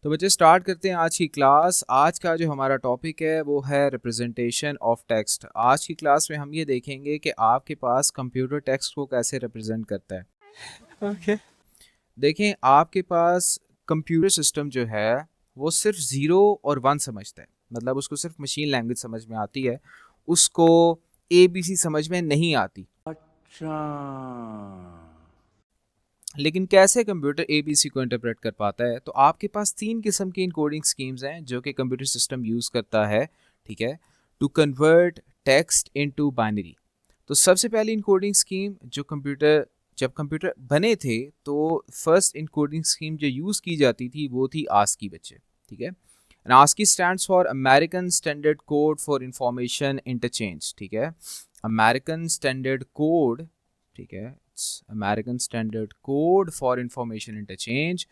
तो बच्चे स्टार्ट करते हैं आज की क्लास। आज का जो हमारा टॉपिक है वो है रिप्रेजेंटेशन ऑफ टेक्स्ट। आज की क्लास में हम ये देखेंगे कि आपके पास कंप्यूटर टेक्स्ट को कैसे रिप्रेजेंट करता है। ओके। देखें, आपके पास कंप्यूटर सिस्टम जो है वो सिर्फ ज़ीरो और वन समझता है, मतलब उसको सिर्फ मशीन लैंग्वेज समझ में आती है, उसको ABC समझ में नहीं आती। अच्छा। लेकिन कैसे कंप्यूटर ABC को इंटरप्रेट कर पाता है? तो आपके पास तीन किस्म की इनकोडिंग स्कीम्स हैं जो कि कंप्यूटर सिस्टम यूज़ करता है, ठीक है, to convert text into binary. तो सबसे पहली इनकोडिंग स्कीम जो जब कंप्यूटर बने थे तो फर्स्ट इनकोडिंग स्कीम जो यूज़ की जाती थी वो थी आस्की बच्चे, ठीक है। And ASCII stands for American standard code for information interchange, ठीक है। अमेरिकन स्टैंडर्ड कोड, ठीक है, American standard code for information interchange.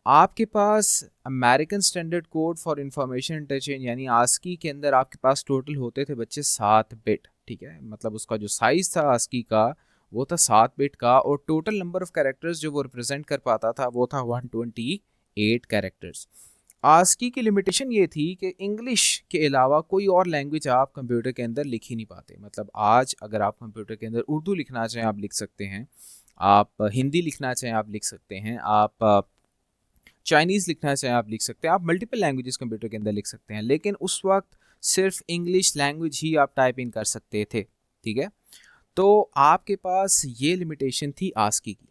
आपके पास American standard code for information interchange यानी आस्की के अंदर आपके पास टोटल होते थे बच्चे 7 बिट, ठीक है, मतलब उसका जो साइज था आस्की का वो था 7 बिट का, और टोटल नंबर ऑफ कैरेक्टर्स जो वो रिप्रेजेंट कर पाता था वो था 128 कैरेक्टर्स। आस्की की लिमिटेशन ये थी कि इंग्लिश के अलावा कोई और लैंग्वेज आप कंप्यूटर के अंदर लिख ही नहीं पाते। मतलब आज अगर आप कंप्यूटर के अंदर उर्दू लिखना चाहें आप लिख सकते हैं, आप हिंदी लिखना चाहें आप लिख सकते हैं, आप चाइनीज़ लिखना चाहें आप लिख सकते हैं, आप मल्टीपल लैंग्वेजेस कंप्यूटर के अंदर लिख सकते हैं, लेकिन उस वक्त सिर्फ इंग्लिश लैंग्वेज ही आप टाइप इन कर सकते थे, ठीक है। तो आपके पास ये लिमिटेशन थी आस्की की।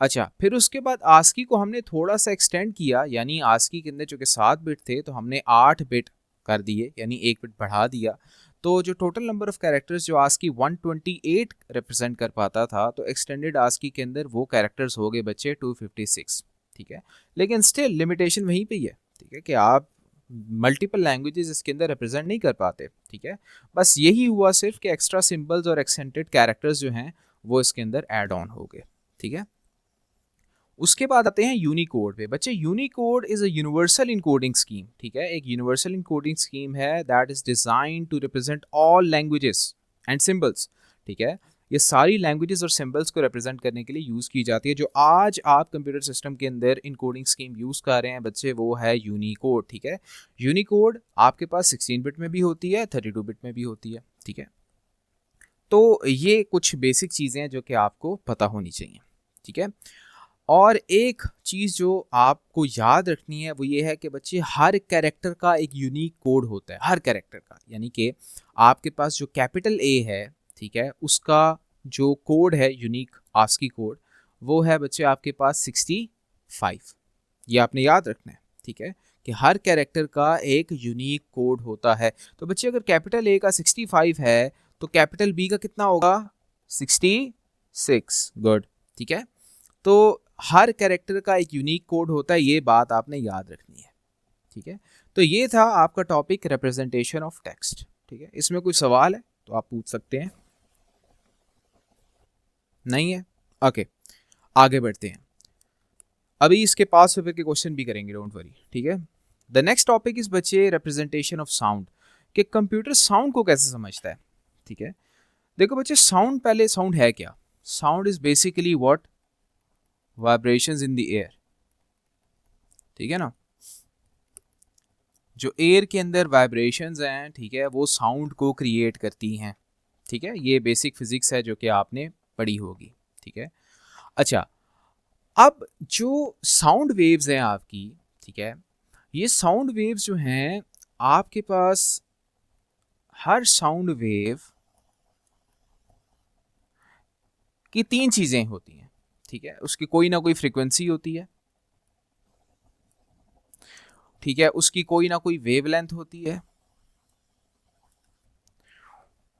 अच्छा, फिर उसके बाद आस्की को हमने थोड़ा सा एक्सटेंड किया, यानी आस्की के अंदर जो कि 7 बिट थे तो हमने 8 बिट कर दिए, यानी 1 बिट बढ़ा दिया। तो जो टोटल नंबर ऑफ कैरेक्टर्स जो आस्की 128 रिप्रेजेंट कर पाता था, तो एक्सटेंडेड आस्की के अंदर वो कैरेक्टर्स हो गए बच्चे 256, ठीक है। लेकिन स्टिल लिमिटेशन वहीं पे ही है, ठीक है, कि आप मल्टीपल लैंग्वेजेस इसके अंदर रिप्रेजेंट नहीं कर पाते, ठीक है। बस यही हुआ सिर्फ कि एक्स्ट्रा सिंबल्स और एक्सेंटेड कैरेक्टर्स जो हैं वो इसके अंदर ऐड ऑन हो गए, ठीक है। उसके बाद आते हैं यूनिकोड पे। बच्चे, Unicode is a universal encoding scheme, ठीक है, एक यूनिवर्सल इनकोडिंग स्कीम है that is design to represent all languages and symbols, ठीक है। ये सारी लैंग्वेजेस और सिंबल्स को रिप्रेजेंट करने के लिए यूज़ की जाती है। जो आज आप कंप्यूटर सिस्टम के अंदर इनकोडिंग स्कीम यूज़ कर रहे हैं बच्चे वो है यूनिकोड, ठीक है। यूनिकोड आपके पास 16 बिट में भी होती है, 32 बिट में भी होती है, ठीक है। तो ये कुछ बेसिक चीज़ें हैं जो कि आपको पता होनी चाहिए, ठीक है। और एक चीज़ जो आपको याद रखनी है वो ये है कि बच्चे, हर कैरेक्टर का एक यूनिक कोड होता है, हर कैरेक्टर का, यानी कि आपके पास जो कैपिटल ए है, ठीक है, उसका जो कोड है यूनिक आस्की कोड वो है बच्चे आपके पास 65। ये आपने याद रखना है, ठीक है, कि हर कैरेक्टर का एक यूनिक कोड होता है। तो बच्चे, अगर कैपिटल ए का 65 है तो कैपिटल बी का कितना होगा? 66। गुड, ठीक है। तो हर कैरेक्टर का एक यूनिक कोड होता है, ये बात आपने याद रखनी है, ठीक है। तो ये था आपका टॉपिक रिप्रेजेंटेशन ऑफ टेक्स्ट, ठीक है। इसमें कोई सवाल है तो आप पूछ सकते हैं, नहीं है? ओके, आगे बढ़ते हैं। अभी इसके 5 रुपए के क्वेश्चन भी करेंगे, डोंट वरी, ठीक है। द नेक्स्ट टॉपिक इज बच्चे रिप्रेजेंटेशन ऑफ साउंड, कि कंप्यूटर साउंड को कैसे समझता है, ठीक है। देखो बच्चे, साउंड, पहले साउंड है क्या? Sound is basically what? Vibrations in the air, ठीक है ना। जो एयर के अंदर वाइब्रेशंस हैं, ठीक है, वो साउंड को क्रिएट करती हैं, ठीक है। ये बेसिक फिजिक्स है जो कि आपने पढ़ी होगी, ठीक है। अच्छा, अब जो साउंड वेव्स हैं आपकी, ठीक है, ये साउंड वेव्स जो हैं आपके पास, हर साउंड वेव की तीन चीजें होती हैं, ठीक है। उसकी कोई ना कोई फ्रीक्वेंसी होती है, ठीक है, उसकी कोई ना कोई वेवलेंथ होती है,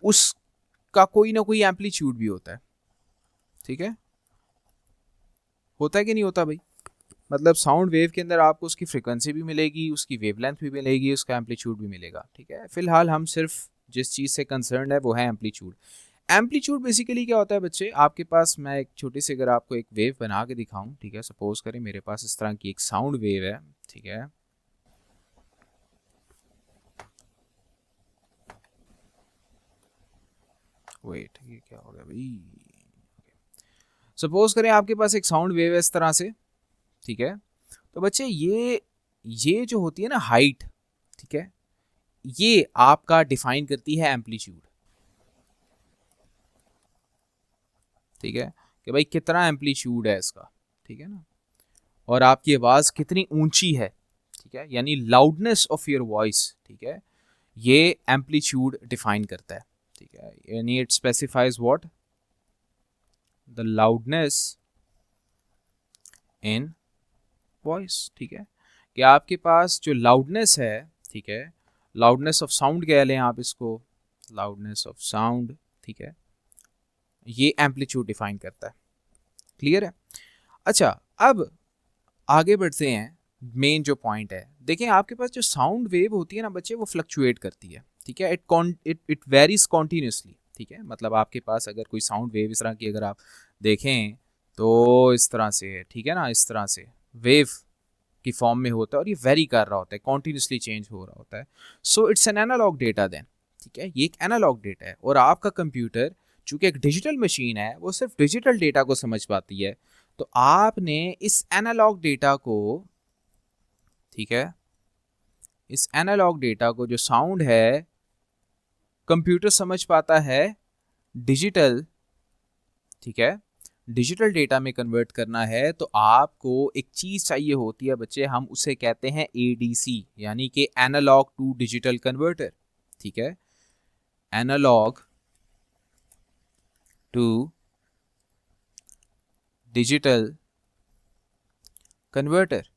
उसका कोई ना कोई एम्पलीट्यूड भी होता है, ठीक है। होता है कि नहीं होता भाई? मतलब साउंड वेव के अंदर आपको उसकी फ्रीक्वेंसी भी मिलेगी, उसकी वेवलेंथ भी मिलेगी, उसका एम्पलीट्यूड भी मिलेगा, ठीक है। फिलहाल हम सिर्फ जिस चीज़ से कंसर्न है वो है एम्पलीट्यूड। एम्पलीट्यूड बेसिकली क्या होता है बच्चे? आपके पास, मैं एक छोटी सी अगर आपको एक वेव बना के दिखाऊं, ठीक है, सपोज करें मेरे पास इस तरह की एक साउंड वेव है, ठीक है। वेट, ये क्या हो गया भाई? सपोज करें आपके पास एक साउंड वेव है इस तरह से, ठीक है। तो बच्चे, ये ये जो होती है ना हाइट, ठीक है, ये आपका डिफाइन करती है एम्पलीट्यूड, ठीक है, कि भाई कितना एम्पलीट्यूड है इसका, ठीक है ना, और आपकी आवाज़ कितनी ऊंची है, ठीक है, यानी लाउडनेस ऑफ योर वॉइस, ठीक है, ये एम्पलीट्यूड डिफाइन करता है, ठीक है, यानी it specifies what, the loudness in voice, ठीक है, कि आपके पास जो लाउडनेस है, ठीक है, लाउडनेस ऑफ साउंड कह लें आप इसको, लाउडनेस ऑफ साउंड, ठीक है, ये एम्पलीट्यूड डिफाइन करता है। क्लियर है? अच्छा, अब आगे बढ़ते हैं। मेन जो पॉइंट है, देखें आपके पास जो साउंड वेव होती है ना बच्चे, वो फ्लक्चुएट करती है, ठीक है, इट वेरीज कॉन्टीन्यूसली, ठीक है, मतलब आपके पास अगर कोई साउंड वेव इस तरह की अगर आप देखें तो इस तरह से है, ठीक है ना, इस तरह से वेव की फॉर्म में होता है और ये वेरी कर रहा होता है, कॉन्टीन्यूसली चेंज हो रहा होता है। So it's an analogue data then, ठीक है, ये एक एनालॉग डेटा है, और आपका कंप्यूटर चूंकि एक डिजिटल मशीन है, वो सिर्फ डिजिटल डेटा को समझ पाती है, तो आपने इस एनालॉग डेटा को, ठीक है, इस एनालॉग डेटा को जो साउंड है कंप्यूटर समझ पाता है डिजिटल, ठीक है, डिजिटल डेटा में कन्वर्ट करना है, तो आपको एक चीज चाहिए होती है बच्चे, हम उसे कहते हैं एडीसी, यानी कि एनालॉग टू डिजिटल कन्वर्टर, ठीक है, एनालॉग टू डिजिटल कन्वर्टर,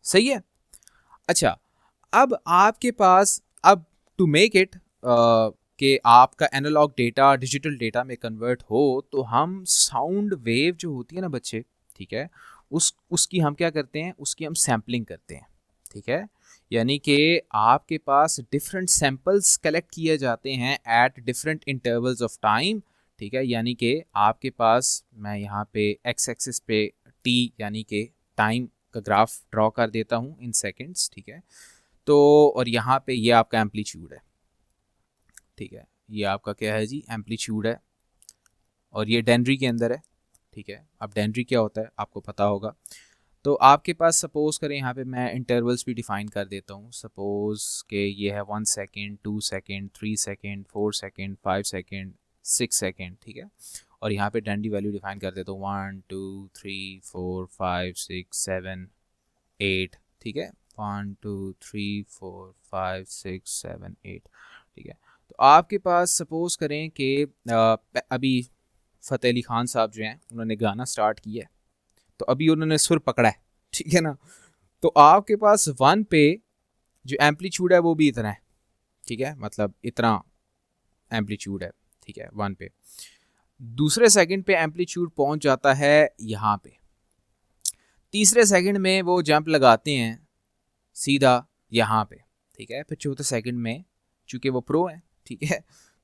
सही है। अच्छा, अब आपके पास, अब टू मेक इट कि आपका एनालॉग डेटा डिजिटल डेटा में कन्वर्ट हो, तो हम साउंड वेव जो होती है ना बच्चे, ठीक है, उसकी हम क्या करते हैं, उसकी हम सैम्पलिंग करते हैं, ठीक है, यानी कि आपके पास डिफरेंट सैंपल्स कलेक्ट किए जाते हैं eight different intervals of time, ठीक है, यानी कि आपके पास, मैं यहाँ पे एक्स एक्सिस पे टी यानी कि टाइम का ग्राफ ड्रॉ कर देता हूँ इन सेकेंड्स, ठीक है, तो और यहाँ पे ये आपका एम्पलीट्यूड है, ठीक है, ये आपका क्या है जी, एम्पलीट्यूड है, और ये डेनरी के अंदर है, ठीक है। अब डेनरी क्या होता है आपको पता होगा, तो आपके पास सपोज करें, यहाँ पे मैं इंटरवल्स भी डिफाइन कर देता हूँ, सपोज के ये है 1 second, 2 second, 3 second, 4 second, 5 second, 6 second, ठीक है, और यहाँ पे डेनरी वैल्यू डिफाइन कर देता हूँ 1 2 3 4 5 6 7 8, ठीक है, 1 2 3 4 5 6 7 8, ठीक है। तो आपके पास सपोज करें कि अभी फ़तेह अली खान साहब जो हैं उन्होंने गाना स्टार्ट किया है, तो अभी उन्होंने सुर पकड़ा है, ठीक है ना, तो आपके पास 1 पे जो एम्पलीट्यूड है वो भी इतना है, ठीक है, मतलब इतना एम्पलीट्यूड है, ठीक है, 1 पे। दूसरे सेकंड पे एम्पलीट्यूड पहुंच जाता है यहाँ पे, तीसरे सेकंड में वो जंप लगाते हैं सीधा यहाँ पे, ठीक है, फिर चौथे सेकंड में चूँकि वो प्रो है, ठीक है,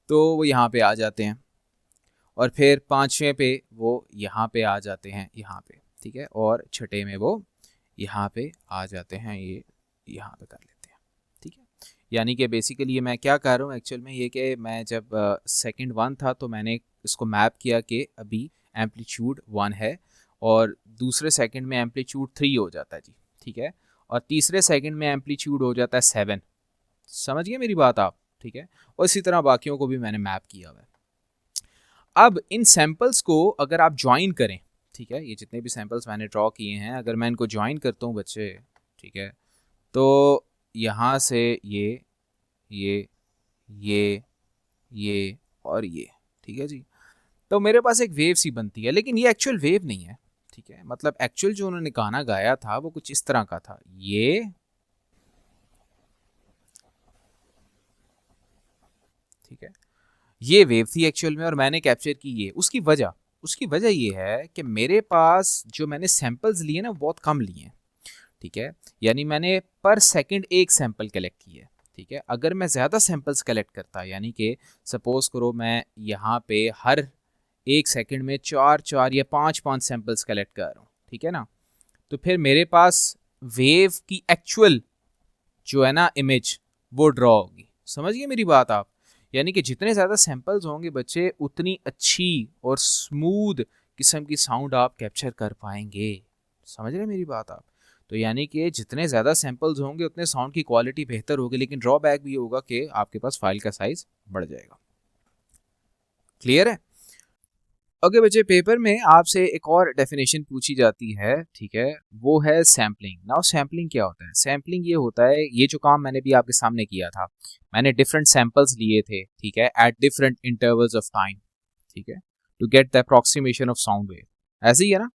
तो वो यहाँ पे आ जाते हैं, और फिर पाँचवें पे वो यहाँ पे आ जाते हैं, यहाँ पे, ठीक है, और छठे में वो यहाँ पे आ जाते हैं, ये यहाँ पे कर लेते हैं, ठीक है। यानी कि बेसिकली मैं क्या कर रहा हूँ एक्चुअल में, ये कि मैं जब सेकंड 1 था तो मैंने इसको मैप किया कि अभी एम्पलीट्यूड 1 है, और दूसरे सेकंड में एम्पलीट्यूड 3 हो जाता है जी, ठीक है, और तीसरे सेकंड में एम्पलीट्यूड हो जाता है 7, समझ गए मेरी बात आप, ठीक है, और इसी तरह बाकियों को भी मैंने मैप किया हुआ है। अब इन सैंपल्स को अगर आप ज्वाइन करें, ठीक है, ये जितने भी सैंपल्स मैंने ड्रॉ किए हैं अगर मैं इनको ज्वाइन करता हूँ बच्चे, ठीक है, तो यहाँ से ये ये और ये, ठीक है जी, तो मेरे पास एक वेव सी बनती है, लेकिन ये एक्चुअल वेव नहीं है, ठीक है, मतलब एक्चुअल जो उन्होंने गाना गाया था वो कुछ इस तरह का था, ये, ठीक है, ये वेव थी एक्चुअल में और मैंने कैप्चर की ये, उसकी वजह ये है कि मेरे पास जो मैंने सैंपल्स लिए ना बहुत कम लिए हैं, ठीक है, यानी मैंने पर सेकंड एक सैंपल कलेक्ट किया है, ठीक है, अगर मैं ज़्यादा सैंपल्स कलेक्ट करता, यानी कि सपोज करो मैं यहाँ पे हर एक सेकंड में 4 या 5 सैंपल्स कलेक्ट कर रहा हूँ, ठीक है ना, तो फिर मेरे पास वेव की एक्चुअल जो है ना इमेज वो ड्रॉ होगी, समझिए मेरी बात आप, यानी कि जितने ज़्यादा सैंपल्स होंगे बच्चे उतनी अच्छी और स्मूथ किस्म की साउंड आप कैप्चर कर पाएंगे, समझ रहे हैं मेरी बात आप? तो यानी कि जितने ज़्यादा सैंपल्स होंगे उतने साउंड की क्वालिटी बेहतर होगी, लेकिन ड्रॉबैक भी होगा कि आपके पास फाइल का साइज बढ़ जाएगा। क्लियर है? ओके बच्चे, पेपर में आपसे एक और डेफिनेशन पूछी जाती है, ठीक है, वो है सैम्पलिंग। नाउ सैम्पलिंग क्या होता है? सैम्पलिंग ये होता है, ये जो काम मैंने भी आपके सामने किया था, मैंने डिफरेंट सैंपल्स लिए थे, ठीक है, at different intervals of time, ठीक है, to get the approximation of sound wave. ऐसे ही है ना?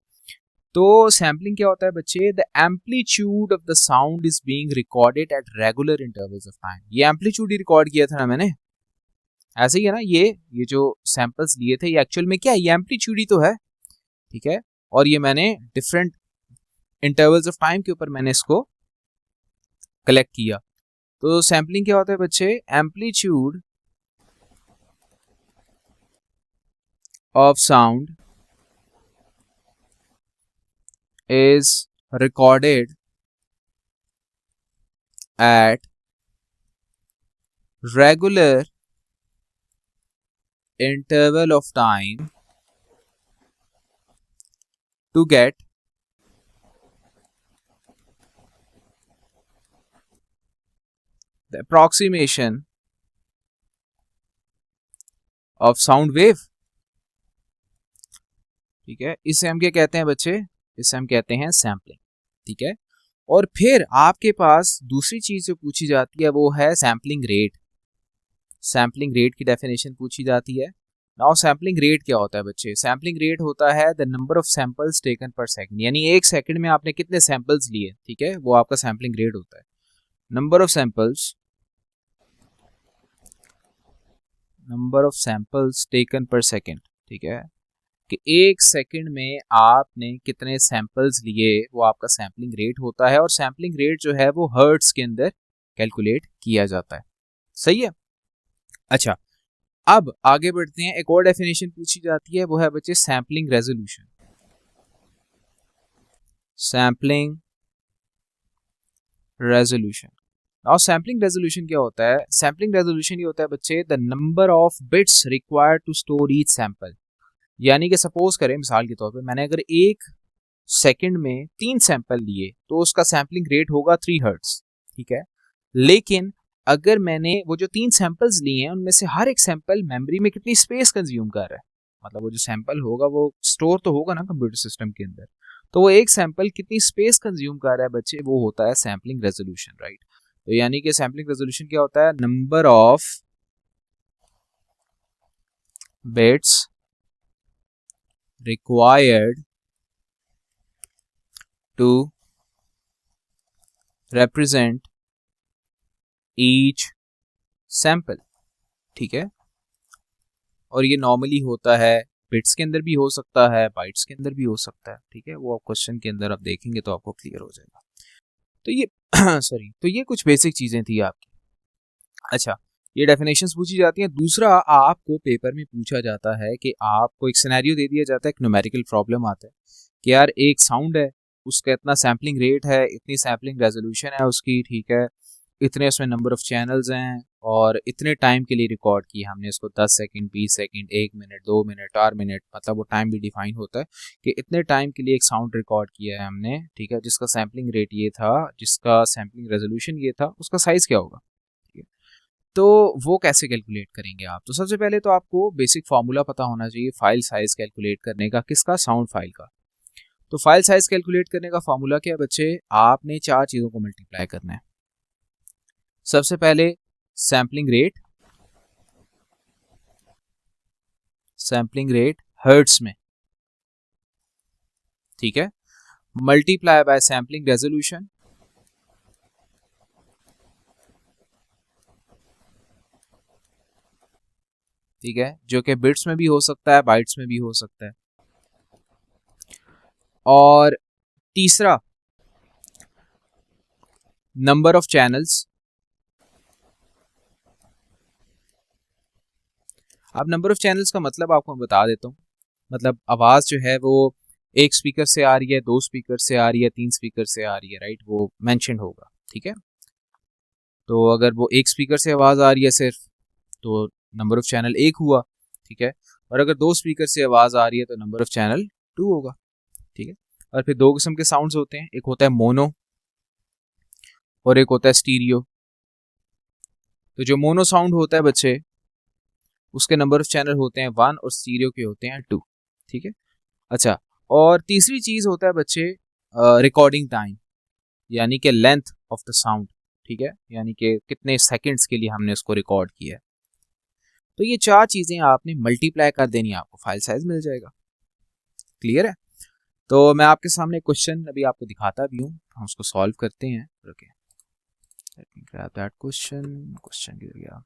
तो सैम्पलिंग क्या होता है बच्चे? The amplitude of the sound is being recorded at regular intervals of time. ये एम्पलीट्यूड ही रिकॉर्ड किया था ना मैंने, ऐसे ही है ना? ये जो सैंपल्स लिए थे ये एक्चुअल में क्या है? ये एम्पलीट्यूड ही तो है, ठीक है, और ये मैंने डिफरेंट इंटरवल्स ऑफ टाइम के ऊपर मैंने इसको कलेक्ट किया। तो सैम्पलिंग क्या होता है बच्चे? Amplitude of sound is recorded at regular interval of time to get the approximation of sound wave। ठीक है, इसे हम क्या कहते हैं बच्चे? इसे हम कहते हैं सैम्पलिंग, ठीक है। और फिर आपके पास दूसरी चीज जो पूछी जाती है वो है सैम्पलिंग रेट। सैम्पलिंग रेट की डेफिनेशन पूछी जाती है। नाउ सैम्पलिंग रेट क्या होता है बच्चे? सैम्पलिंग रेट होता है the number of samples taken पर सेकंड, यानी एक सेकंड में आपने कितने सैंपल्स लिए, ठीक है, वो आपका सैम्पलिंग रेट होता है। नंबर ऑफ सैंपल्स टेकन पर सेकंड, ठीक है, कि एक सेकंड में आपने कितने सैंपल्स लिए, वो आपका सैम्पलिंग रेट होता है। और सैम्पलिंग रेट जो है वो हर्ट्ज के अंदर कैलकुलेट किया जाता है। सही है? अच्छा, अब आगे बढ़ते हैं। एक और डेफिनेशन पूछी जाती है, वो है बच्चे sampling resolution. Sampling resolution. Now sampling resolution क्या होता है? सैम्पलिंग रेजोल्यूशन ये होता है बच्चे the number of bits required to store each sample. यानी कि सपोज करें मिसाल के तौर पे मैंने अगर एक सेकंड में 3 सैंपल लिए तो उसका सैम्पलिंग रेट होगा 3 हर्ट्ज, ठीक है। लेकिन अगर मैंने वो जो 3 सैंपल्स लिए हैं उनमें से हर एक सैंपल मेमोरी में कितनी स्पेस कंज्यूम कर रहा है, मतलब वो जो सैंपल होगा वो स्टोर तो होगा ना कंप्यूटर सिस्टम के अंदर, तो वो एक सैंपल कितनी स्पेस कंज्यूम कर रहा है बच्चे, वो होता है सैम्पलिंग रेजोल्यूशन, राइट। तो यानी कि सैम्पलिंग रेजोल्यूशन क्या होता है? Number of bits required to represent each sample, ठीक है। और ये नॉर्मली होता है बिट्स के अंदर भी हो सकता है, बाइट्स के अंदर भी हो सकता है, ठीक है, वो आप क्वेश्चन के अंदर आप देखेंगे तो आपको क्लियर हो जाएगा। तो ये सॉरी, तो ये कुछ बेसिक चीजें थी आपकी। अच्छा, ये डेफिनेशंस पूछी जाती हैं। दूसरा, आपको पेपर में पूछा जाता है कि आपको एक सिनेरियो दे दिया जाता है, एक न्यूमेरिकल प्रॉब्लम आता है कि यार एक साउंड है, उसका इतना सैम्पलिंग रेट है, इतनी सैम्पलिंग रेजोल्यूशन है उसकी, ठीक है, इतने उसमें नंबर ऑफ चैनल्स हैं और इतने टाइम के लिए रिकॉर्ड किया हमने इसको, 10 second, 20 second, 1 minute, 2 minute, 4 minute, मतलब वो टाइम भी डिफाइन होता है कि इतने टाइम के लिए एक साउंड रिकॉर्ड किया है हमने, ठीक है, जिसका सैम्पलिंग रेट ये था, जिसका सैम्पलिंग रेजोल्यूशन ये था, उसका साइज क्या होगा, ठीक है। तो वो कैसे कैलकुलेट करेंगे आप? तो सबसे पहले तो आपको बेसिक फार्मूला पता होना चाहिए फाइल साइज कैलकुलेट करने का। किसका? साउंड फाइल का। तो फाइल साइज कैलकुलेट करने का फार्मूला क्या है बच्चे? आपने 4 चीजों को मल्टीप्लाई करना है। सबसे पहले सैम्पलिंग रेट हर्ट्स में, ठीक है, मल्टीप्लाई बाय सैम्पलिंग रेजोल्यूशन, ठीक है, जो कि बिट्स में भी हो सकता है, बाइट्स में भी हो सकता है। और तीसरा, नंबर ऑफ चैनल्स। अब नंबर ऑफ चैनल्स का मतलब आपको मैं बता देता हूँ। मतलब आवाज जो है वो एक स्पीकर से आ रही है, 2 स्पीकर से आ रही है, 3 स्पीकर से आ रही है, राइट, वो मेंशन होगा, ठीक है। तो अगर वो एक स्पीकर से आवाज आ रही है सिर्फ, तो नंबर ऑफ चैनल 1 हुआ, ठीक है। और अगर 2 स्पीकर से आवाज आ रही है तो नंबर ऑफ चैनल 2 होगा, ठीक है। और फिर दो किस्म के साउंड्स होते हैं, एक होता है मोनो और एक होता है स्टीरियो। तो जो मोनो साउंड होता है बच्चे, उसके नंबर ऑफ चैनल होते हैं 1 और स्टीरियो के होते हैं 2। ठीक है। अच्छा, और तीसरी चीज होता है बच्चे रिकॉर्डिंग टाइम, यानी कि लेंथ ऑफ द साउंड। ठीक है, यानी कि कितने सेकंड्स के लिए हमने उसको रिकॉर्ड किया है। तो ये चार चीजें आपने मल्टीप्लाई कर देनी, आपको फाइल साइज मिल जाएगा। क्लियर है? तो मैं आपके सामने क्वेश्चन अभी आपको दिखाता भी हूँ, हम उसको सॉल्व करते हैं। Okay, let me grab that question. Question गिर गया।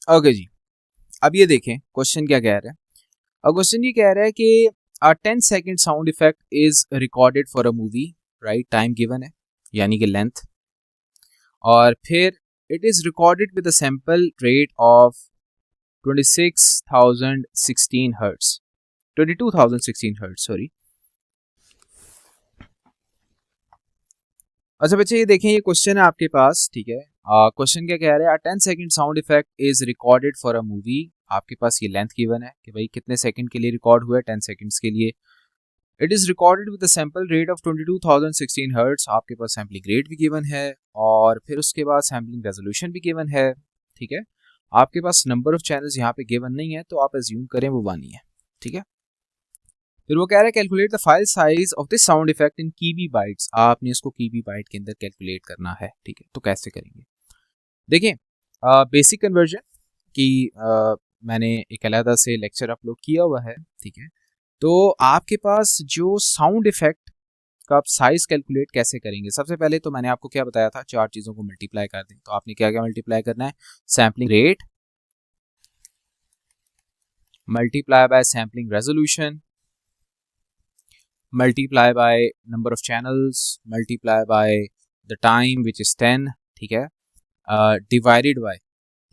ओके जी, अब ये देखें क्वेश्चन क्या कह रहा है। अब क्वेश्चन ये कह रहा है कि a 10 second sound effect is recorded for a movie, right? Time given है यानी कि लेंथ, और फिर it is recorded with a sample rate of 26,016 hertz, 22,016 hertz, sorry. अच्छा बच्चे, ये देखें, ये क्वेश्चन है आपके पास। ठीक है, क्वेश्चन क्या कह रहा है? 10 second sound effect is recorded for a movie. आपके पास ये लेंथ गिवन है कि भाई कितने सेकंड के लिए रिकॉर्ड हुआ है, 10 सेकंड्स के लिए। It is recorded with sample rate of 22,016 hertz. आपके पास सैम्पलिंग रेट भी गिवन है और फिर उसके बाद सैम्पलिंग रेजोल्यूशन भी गिवन है। ठीक है, आपके पास नंबर ऑफ चैनल्स यहाँ पे गिवन नहीं है, तो आप एज्यूम करें वो 1 ही है। ठीक है, फिर वो कह रहा है calculate the file size of this sound effect in kiwi bytes. आपने इसको कीबी बाइट के अंदर कैलकुलेट करना है। ठीक है, तो कैसे करेंगे? देखिए, बेसिक कन्वर्जन की मैंने एक अलग से लेक्चर अपलोड किया हुआ है। ठीक है, तो आपके पास जो साउंड इफेक्ट का आप साइज कैलकुलेट कैसे करेंगे, सबसे पहले तो मैंने आपको क्या बताया था, चार चीज़ों को मल्टीप्लाई कर दें। तो आपने क्या क्या मल्टीप्लाई करना है? Sampling rate multiply by sampling resolution multiply by number of channels multiply by the time which is 10। ठीक है, डिवाइडेड बाय,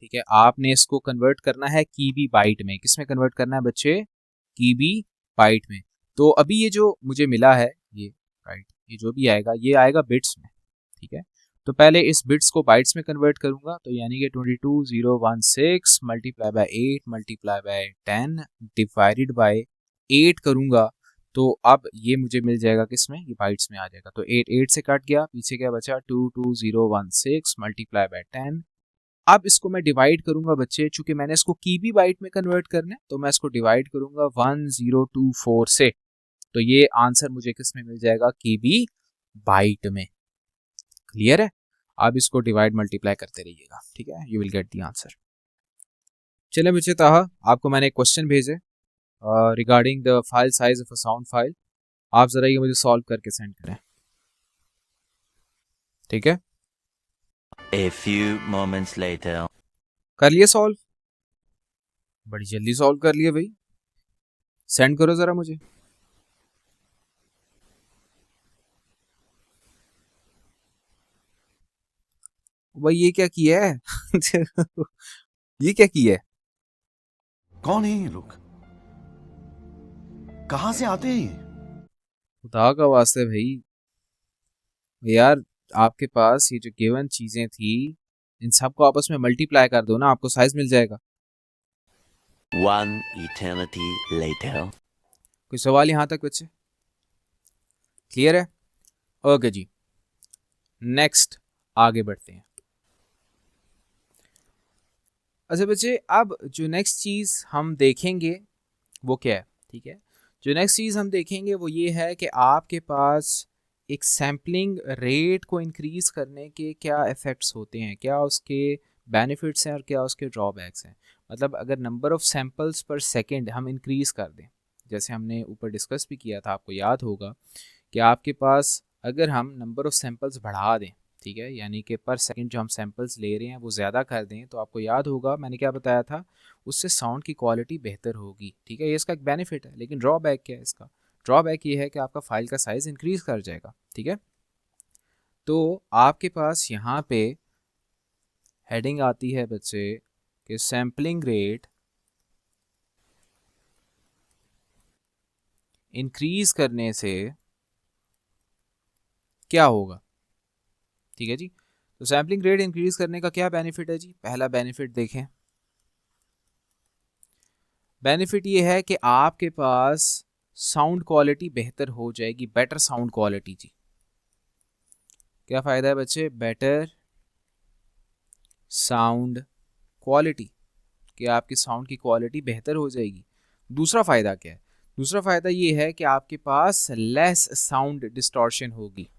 ठीक है, आपने इसको कन्वर्ट करना है कीबी बाइट में। किस में कन्वर्ट करना है बच्चे? कीबी बाइट में। तो अभी ये जो मुझे मिला है, ये राइट, ये जो भी आएगा ये आएगा बिट्स में। ठीक है, तो पहले इस बिट्स को बाइट्स में कन्वर्ट करूंगा, तो यानी कि 22,016 multiply by 8 multiply by 10 divided by 8 करूंगा, तो अब ये मुझे मिल जाएगा किस में? ये बाइट्स में आ जाएगा। तो 8 8 से कट गया, पीछे क्या बचा? 22,016 मल्टीप्लाई बाय 10। अब इसको मैं डिवाइड करूंगा बच्चे, चूंकि मैंने इसको कीबी बाइट में कन्वर्ट करना है, तो मैं इसको डिवाइड करूंगा 1024 से। तो ये आंसर मुझे किस में मिल जाएगा? कीबी बाइट में। क्लियर है? अब इसको डिवाइड मल्टीप्लाई करते रहिएगा। ठीक है, you will get the answer. चले बच्चे, ताहा आपको मैंने एक क्वेश्चन भेजे regarding the file size of a sound file. आप जरा ये मुझे सॉल्व करके सेंड करें। ठीक है, A few moments later. कर लिए सॉल्व? बड़ी जल्दी सॉल्व कर लिए भाई, सेंड करो जरा मुझे। भाई ये क्या किया है? ये क्या किया है? कौन है ये लोग? कहां से आते हैं ये? खुदा का वास्ते भाई, यार आपके पास ये जो गिवन चीजें थी, इन सबको आपस में मल्टीप्लाई कर दो ना, आपको साइज मिल जाएगा। One eternity later. कोई सवाल यहाँ तक बच्चे? क्लियर है? ओके जी, नेक्स्ट आगे बढ़ते हैं। अच्छा बच्चे, अब जो नेक्स्ट चीज़ हम देखेंगे वो क्या है? ठीक है, जो नेक्स्ट चीज़ हम देखेंगे वो ये है कि आपके पास एक सैम्पलिंग रेट को इंक्रीज़ करने के क्या इफ़ेक्ट्स होते हैं, क्या उसके बेनिफिट्स हैं और क्या उसके ड्रॉबैक्स हैं। मतलब अगर नंबर ऑफ़ सैम्पल्स पर सेकंड हम इंक्रीज़ कर दें, जैसे हमने ऊपर डिस्कस भी किया था, आपको याद होगा कि आपके पास अगर हम नंबर ऑफ़ सैम्पल्स बढ़ा दें, ठीक है, यानी कि पर सेकंड जो हम सैम्पल्स ले रहे हैं वो ज़्यादा कर दें, तो आपको याद होगा मैंने क्या बताया था, उससे साउंड की क्वालिटी बेहतर होगी। ठीक है, ये इसका एक बेनिफिट है। लेकिन ड्रॉबैक क्या है इसका? ड्रॉबैक ये है कि आपका फाइल का साइज़ इंक्रीज़ कर जाएगा। ठीक है, तो आपके पास यहाँ पे हेडिंग आती है बच्चे कि सैम्पलिंग रेट इंक्रीज करने से क्या होगा। ठीक है जी, तो सैम्पलिंग रेट इंक्रीज करने का क्या बेनिफिट है जी। पहला बेनिफिट देखें, बेनिफिट ये है कि आपके पास साउंड क्वालिटी बेहतर हो जाएगी, बेटर साउंड क्वालिटी जी। क्या फ़ायदा है बच्चे, बेटर साउंड क्वालिटी, कि आपकी साउंड की क्वालिटी बेहतर हो जाएगी। दूसरा फ़ायदा क्या है, दूसरा फ़ायदा ये है कि आपके पास लेस साउंड डिस्टॉर्शन होगी।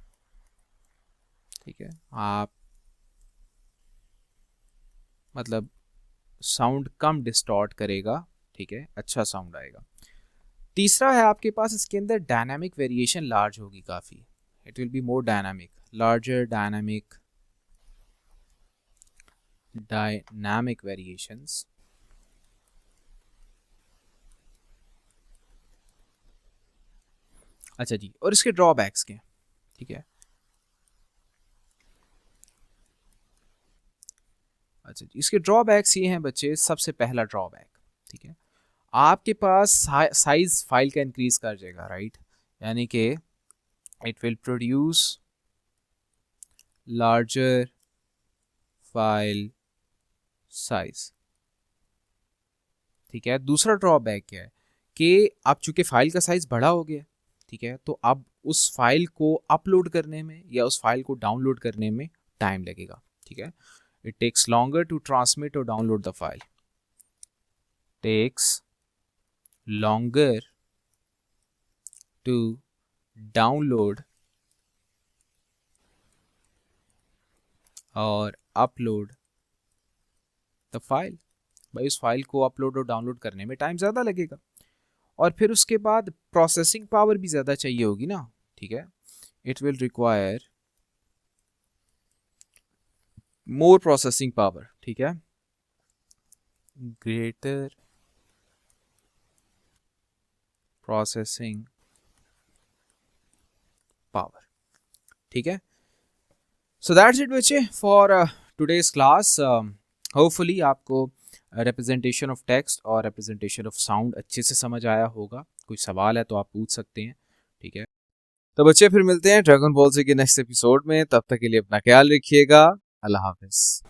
ठीक है, आप मतलब साउंड कम डिस्टॉर्ट करेगा। ठीक है, अच्छा साउंड आएगा। तीसरा है आपके पास इसके अंदर डायनामिक वेरिएशन लार्ज होगी काफ़ी, it will be more dynamic, larger dynamic variations. अच्छा जी, और इसके ड्रॉबैक्स क्या हैं। ठीक है, अच्छा जी, इसके ड्रॉबैक्स ये हैं बच्चे। सबसे पहला ड्रॉबैक, ठीक है, आपके पास साइज फाइल का इंक्रीज कर जाएगा, राइट, यानी कि it will produce larger file size. ठीक है, दूसरा ड्रॉबैक क्या है कि अब चूंकि फाइल का साइज बड़ा हो गया, ठीक है, तो अब उस फाइल को अपलोड करने में या उस फाइल को डाउनलोड करने में टाइम लगेगा। ठीक है, it takes longer to transmit और download the file, takes longer to download और upload the file। भाई उस फाइल को अपलोड और डाउनलोड करने में टाइम ज़्यादा लगेगा, और फिर उसके बाद प्रोसेसिंग पावर भी ज़्यादा चाहिए होगी ना। ठीक है, it will require more processing power. ठीक है, ग्रेटर प्रोसेसिंग पावर। ठीक है, सो दैट्स इट बच्चे फॉर टुडेज क्लास। होपफुली आपको रिप्रेजेंटेशन ऑफ टेक्स्ट और रिप्रेजेंटेशन ऑफ साउंड अच्छे से समझ आया होगा। कोई सवाल है तो आप पूछ सकते हैं। ठीक है, तो बच्चे फिर मिलते हैं ड्रैगन बॉल जी के नेक्स्ट एपिसोड में। तब तक के लिए अपना ख्याल रखिएगा। अल्लाह हाफिज।